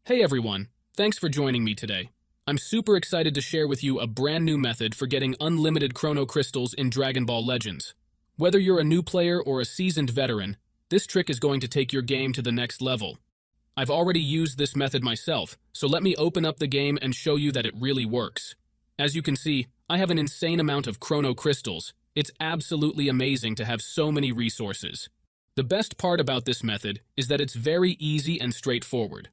Hey everyone, thanks for joining me today. I'm super excited to share with you a brand new method for getting unlimited Chrono Crystals in Dragon Ball Legends. Whether you're a new player or a seasoned veteran, this trick is going to take your game to the next level. I've already used this method myself, so let me open up the game and show you that it really works. As you can see, I have an insane amount of Chrono Crystals. It's absolutely amazing to have so many resources. The best part about this method is that it's very easy and straightforward.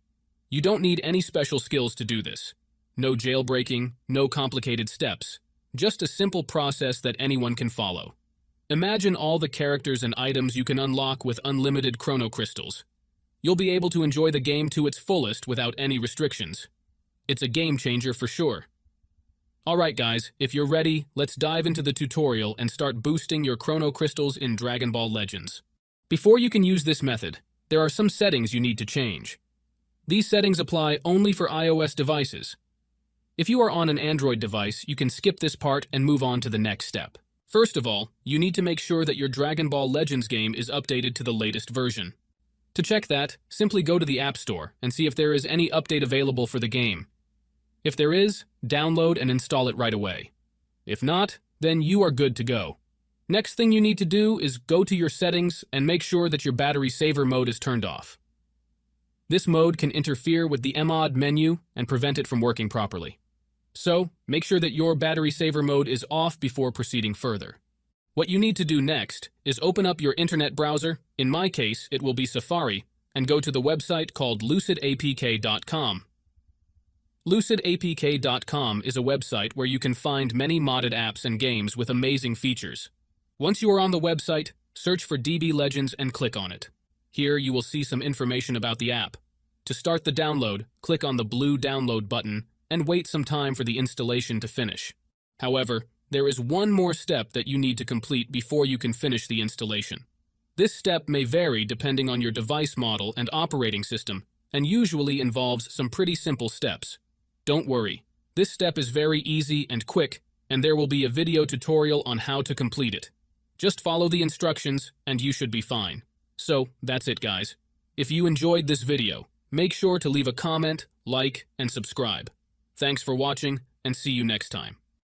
You don't need any special skills to do this. No jailbreaking, no complicated steps. Just a simple process that anyone can follow. Imagine all the characters and items you can unlock with unlimited Chrono Crystals. You'll be able to enjoy the game to its fullest without any restrictions. It's a game changer for sure. Alright guys, if you're ready, let's dive into the tutorial and start boosting your Chrono Crystals in Dragon Ball Legends. Before you can use this method, there are some settings you need to change. These settings apply only for iOS devices. If you are on an Android device, you can skip this part and move on to the next step. First of all, you need to make sure that your Dragon Ball Legends game is updated to the latest version. To check that, simply go to the App Store and see if there is any update available for the game. If there is, download and install it right away. If not, then you are good to go. Next thing you need to do is go to your settings and make sure that your battery saver mode is turned off. This mode can interfere with the mod menu and prevent it from working properly. So, make sure that your battery saver mode is off before proceeding further. What you need to do next is open up your internet browser, in my case it will be Safari, and go to the website called lucidapk.com. Lucidapk.com is a website where you can find many modded apps and games with amazing features. Once you are on the website, search for DB Legends and click on it. Here you will see some information about the app. To start the download, click on the blue download button and wait some time for the installation to finish. However, there is one more step that you need to complete before you can finish the installation. This step may vary depending on your device model and operating system, and usually involves some pretty simple steps. Don't worry, this step is very easy and quick, and there will be a video tutorial on how to complete it. Just follow the instructions and you should be fine. So, that's it guys. If you enjoyed this video, make sure to leave a comment, like, and subscribe. Thanks for watching, and see you next time.